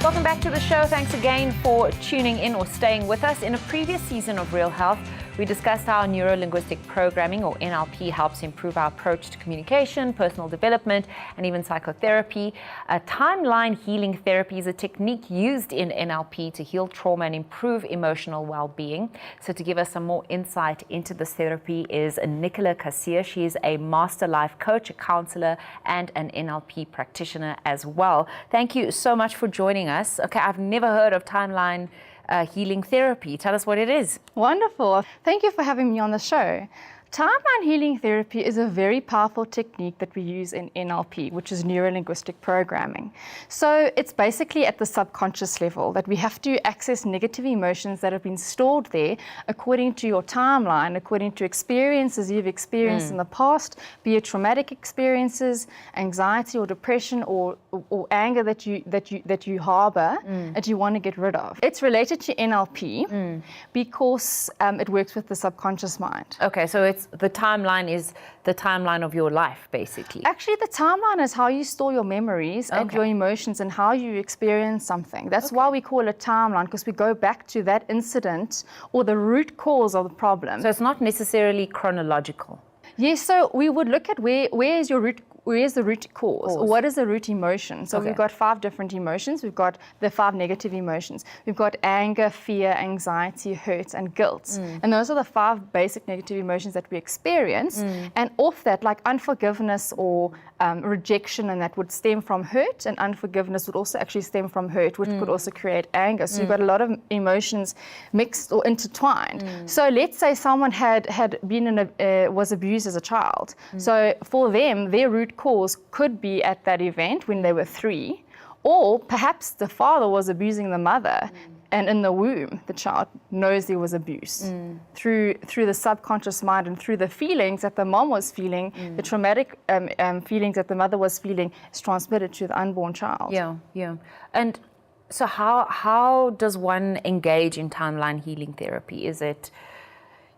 Welcome back to the show. Thanks again for tuning in or staying with us. In a previous season of Real Health, we discussed how neuro-linguistic programming, or NLP, helps improve our approach to communication, personal development, and even psychotherapy. Timeline healing therapy is a technique used in NLP to heal trauma and improve emotional well-being. So to give us some more insight into this therapy is Nicola Cassia. She is a master life coach, a counselor, and an NLP practitioner as well. Thank you so much for joining us. Okay, I've never heard of timeline healing therapy. Tell us what it is. Wonderful. Thank you for having me on the show. Timeline healing therapy is a very powerful technique that we use in NLP, which is neuro-linguistic programming. So it's basically at the subconscious level that we have to access negative emotions that have been stored there according to your timeline, according to experiences you've experienced in the past, be it traumatic experiences, anxiety or depression or anger that you harbor that you want to get rid of. It's related to NLP because it works with the subconscious mind. Okay, so the timeline is the timeline of your life, basically. Actually, the timeline is how you store your memories and your emotions and how you experience something. That's why we call it timeline, because we go back to that incident or the root cause of the problem. So it's not necessarily chronological. Yes, so we would look at where is the root cause, or what is the root emotion? So we've got 5 different emotions. We've got the 5 negative emotions. We've got anger, fear, anxiety, hurt, and guilt. And those are the 5 basic negative emotions that we experience. And off that, like unforgiveness or rejection, and that would stem from hurt, and unforgiveness would also actually stem from hurt, which could also create anger. So you've got a lot of emotions mixed or intertwined. So let's say someone had been was abused as a child. So for them, their root cause could be at that event when they were 3, or perhaps the father was abusing the mother, and in the womb the child knows there was abuse through the subconscious mind, and through the feelings that the mom was feeling, the traumatic feelings that the mother was feeling is transmitted to the unborn child. Yeah. And so how does one engage in timeline healing therapy? Is it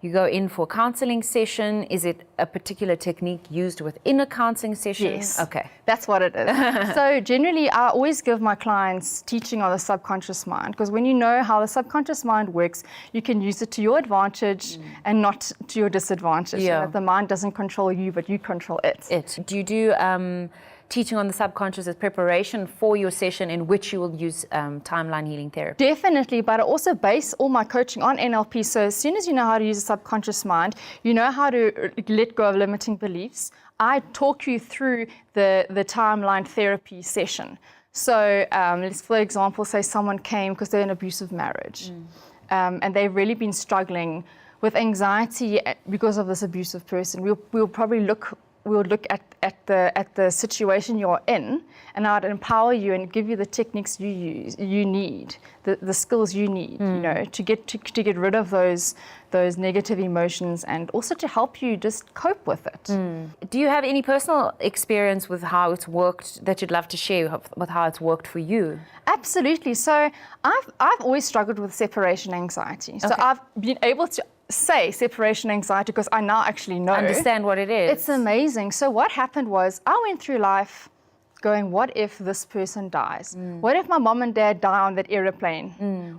you go in for a counseling session? Is it a particular technique used within a counseling session? Yes. Okay. That's what it is. So generally, I always give my clients teaching on the subconscious mind, because when you know how the subconscious mind works, you can use it to your advantage and not to your disadvantage. Yeah. So that the mind doesn't control you, but you control it. Do you do teaching on the subconscious as preparation for your session in which you will use timeline healing therapy? Definitely, but I also base all my coaching on NLP. So as soon as you know how to use the subconscious mind, you know how to let go of limiting beliefs. I talk you through the timeline therapy session. So let's, for example, say someone came because they're in an abusive marriage and they've really been struggling with anxiety because of this abusive person. We'll probably look at the situation you're in, and I'd empower you and give you the techniques you need, the skills you need, to get rid of those negative emotions, and also to help you just cope with it. Do you have any personal experience with how it's worked that you'd love to share with how it's worked for you? Absolutely. So I've always struggled with separation anxiety. So I've been able to say separation anxiety because I now actually know. Understand what it is. It's amazing. So what happened was I went through life going, what if this person dies? What if my mom and dad die on that airplane?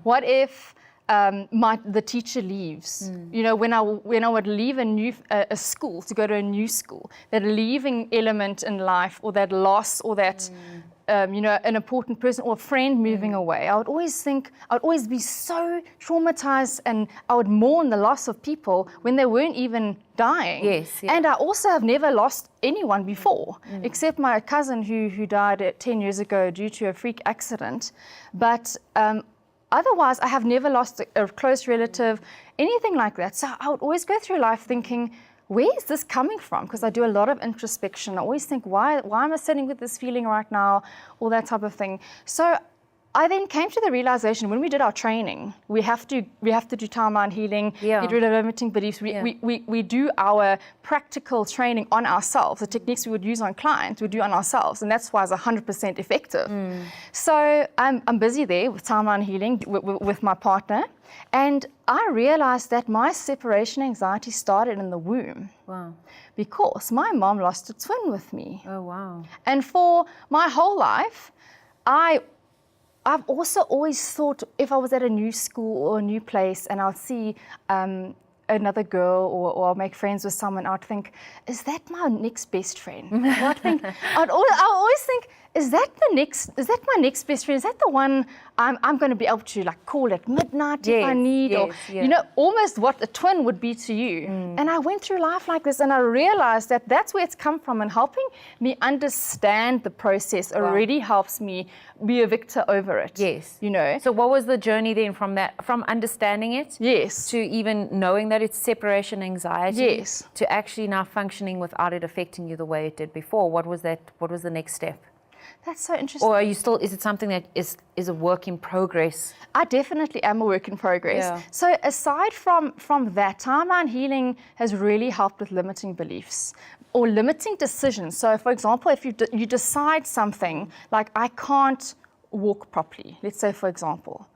What if the teacher leaves? When I would leave a school to go to a new school, that leaving element in life, or that loss, or that an important person or a friend moving away, I would always be so traumatized, and I would mourn the loss of people when they weren't even dying. Yes, yeah. And I also have never lost anyone before, except my cousin who died 10 years ago due to a freak accident. But otherwise, I have never lost a close relative, anything like that. So I would always go through life thinking, where is this coming from? Because I do a lot of introspection. I always think, why am I sitting with this feeling right now? All that type of thing. So I then came to the realization when we did our training, we have to do timeline healing, get rid of limiting beliefs. We do our practical training on ourselves. The techniques we would use on clients, we do on ourselves, and that's why it's 100% effective. So I'm busy there with timeline healing with my partner, and I realized that my separation anxiety started in the womb. Wow. Because my mom lost a twin with me. Oh, wow. And for my whole life, I I've also always thought if I was at a new school or a new place and I'll see another girl or I'll make friends with someone, I'd think, is that my next best friend? I'll always think, is that my next best friend? Is that the one I'm going to be able to like call at midnight if I need? Or you know, almost what a twin would be to you. And I went through life like this and I realized that that's where it's come from, and helping me understand the process already helps me be a victor over it. Yes. You know. So what was the journey then from understanding it? Yes. To even knowing that it's separation anxiety? Yes. To actually now functioning without it affecting you the way it did before? What was the next step? That's so interesting. Or are you still, is it something that is a work in progress? I definitely am a work in progress. Yeah. So aside from that, timeline healing has really helped with limiting beliefs or limiting decisions. So for example, if you decide something like I can't walk properly, let's say for example,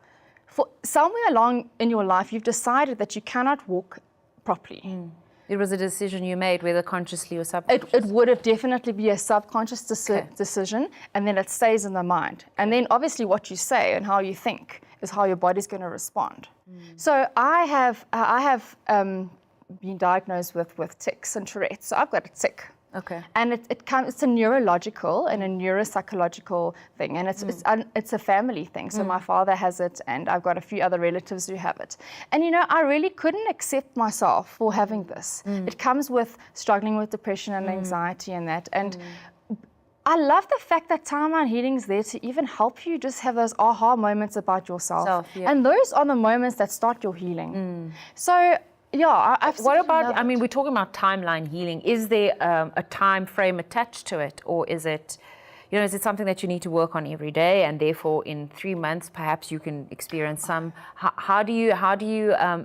for somewhere along in your life, you've decided that you cannot walk properly. It was a decision you made, whether consciously or subconsciously? It would have definitely be a subconscious decision, and then it stays in the mind. And then obviously what you say and how you think is how your body's going to respond. So I have been diagnosed with tics and Tourette's. So I've got a tic. Okay. And it's a neurological and a neuropsychological thing, and it's a family thing. So my father has it, and I've got a few other relatives who have it. And you know, I really couldn't accept myself for having this. It comes with struggling with depression and anxiety and that. And I love the fact that timeline healing is there to even help you just have those aha moments about yourself. And those are the moments that start your healing. So. Yeah, what about, I mean, we're talking about timeline healing. Is there a time frame attached to it, or is it, you know, is it something that you need to work on every day, and therefore in 3 months perhaps you can experience some? How do you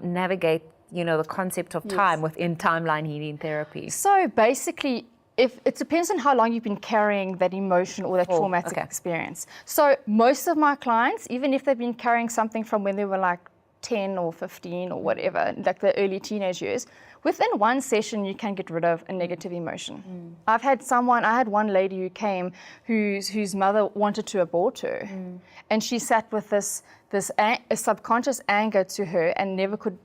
navigate, you know, the concept of time within timeline healing therapy? So basically, it depends on how long you've been carrying that emotion or that traumatic experience. So most of my clients, even if they've been carrying something from when they were like 10 or 15 or whatever, like the early teenage years, within one session you can get rid of a negative emotion. I had one lady who came whose mother wanted to abort her, and she sat with this subconscious anger to her and never could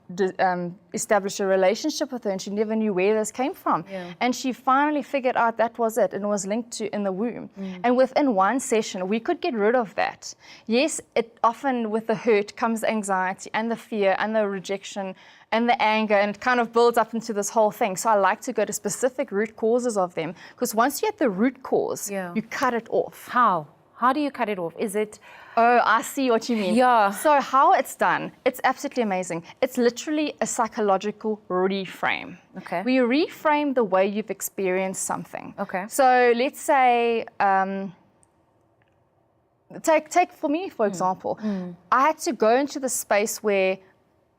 establish a relationship with her, and she never knew where this came from. And she finally figured out that was it, and it was linked to in the womb. And within one session we could get rid of that. Yes, it often with the hurt comes the anxiety and the fear and the rejection and the anger, and it kind of builds up into this whole thing. So I like to go to specific root causes of them, because once you get the root cause, you cut it off. How do you cut it off? Is it... Oh, I see what you mean. Yeah. So how it's done, it's absolutely amazing. It's literally a psychological reframe. Okay. We reframe the way you've experienced something. Okay. So let's say, take for me, for example, I had to go into the space where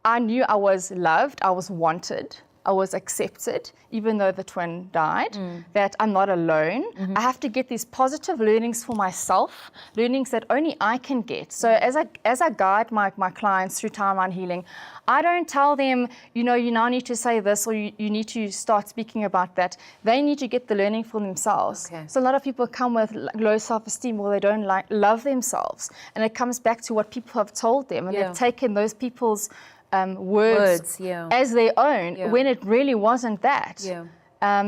I knew I was loved, I was wanted, I was accepted, even though the twin died, that I'm not alone. I have to get these positive learnings for myself, learnings that only I can get. So as I guide my clients through timeline healing, I don't tell them, you know, you now need to say this, or you need to start speaking about that. They need to get the learning for themselves. Okay. So a lot of people come with low self-esteem, or they don't love themselves. And it comes back to what people have told them, and they've taken those people's words as their own, when it really wasn't that.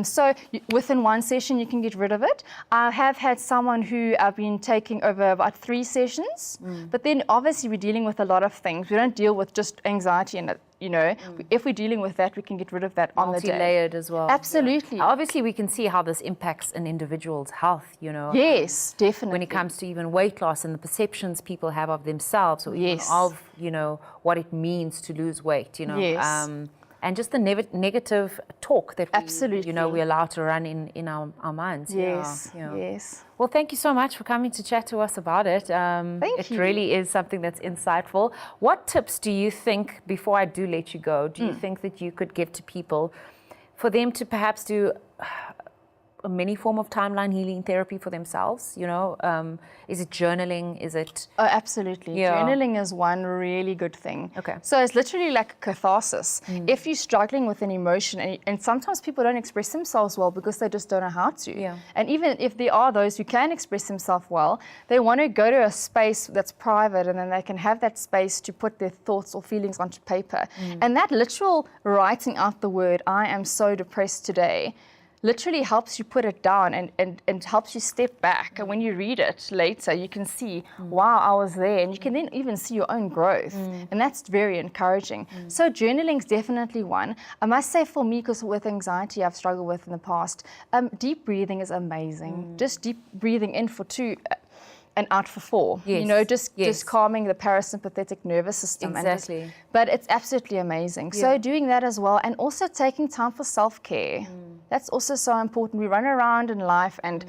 So within one session you can get rid of it. I have had someone who I've been taking over about 3 sessions, but then obviously we're dealing with a lot of things. We don't deal with just anxiety and you know, if we're dealing with that, we can get rid of that on the day. Multi-layered as well. Absolutely. Obviously, we can see how this impacts an individual's health, you know. Yes, definitely. When it comes to even weight loss and the perceptions people have of themselves, or even of, you know, what it means to lose weight, you know. Yes. And just the negative talk that we, you know, we allow to run in our minds. Yes, yes. Well, thank you so much for coming to chat to us about it. Thank you. It really is something that's insightful. What tips do you think, before I do let you go, do you think that you could give to people for them to perhaps do a mini form of timeline healing therapy for themselves? You know, is it journaling? Is it? Oh, absolutely. Yeah. Journaling is one really good thing. Okay. So it's literally like catharsis. If you're struggling with an emotion, and sometimes people don't express themselves well because they just don't know how to. Yeah. And even if there are those who can express themselves well, they want to go to a space that's private, and then they can have that space to put their thoughts or feelings onto paper. And that literal writing out the word, I am so depressed today, literally helps you put it down and helps you step back. And when you read it later, you can see, wow, I was there. And you can then even see your own growth. And that's very encouraging. So journaling is definitely one. I must say for me, because with anxiety I've struggled with in the past, deep breathing is amazing. Just deep breathing in for 2 and out for 4. Yes. You know, just calming the parasympathetic nervous system. Exactly. But it's absolutely amazing. Yeah. So doing that as well, and also taking time for self-care. That's also so important. We run around in life, and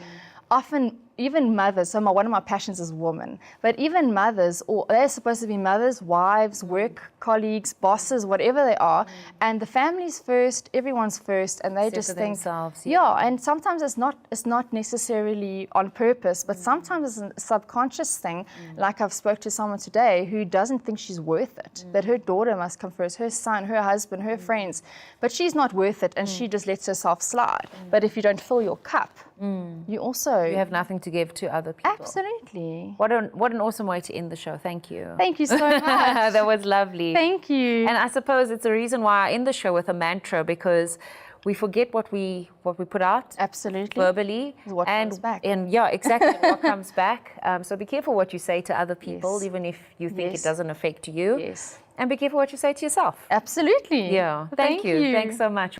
often even mothers, so one of my passions is women, but even mothers, or they're supposed to be mothers, wives, work colleagues, bosses, whatever they are, and the family's first, everyone's first, and they Except just for think, themselves, yeah, and sometimes it's not necessarily on purpose, but sometimes it's a subconscious thing. Like I've spoke to someone today who doesn't think she's worth it, that her daughter must come first, her son, her husband, her friends, but she's not worth it, and she just lets herself slide. But if you don't fill your cup, you have nothing to give to other people. Absolutely. What an awesome way to end the show. Thank you. Thank you so much. That was lovely. Thank you. And I suppose it's a reason why I end the show with a mantra, because we forget what we put out. Absolutely. Verbally. What comes back. And yeah, exactly. What comes back. So be careful what you say to other people, even if you think it doesn't affect you. Yes. And be careful what you say to yourself. Absolutely. Yeah. Thank you. Thanks so much.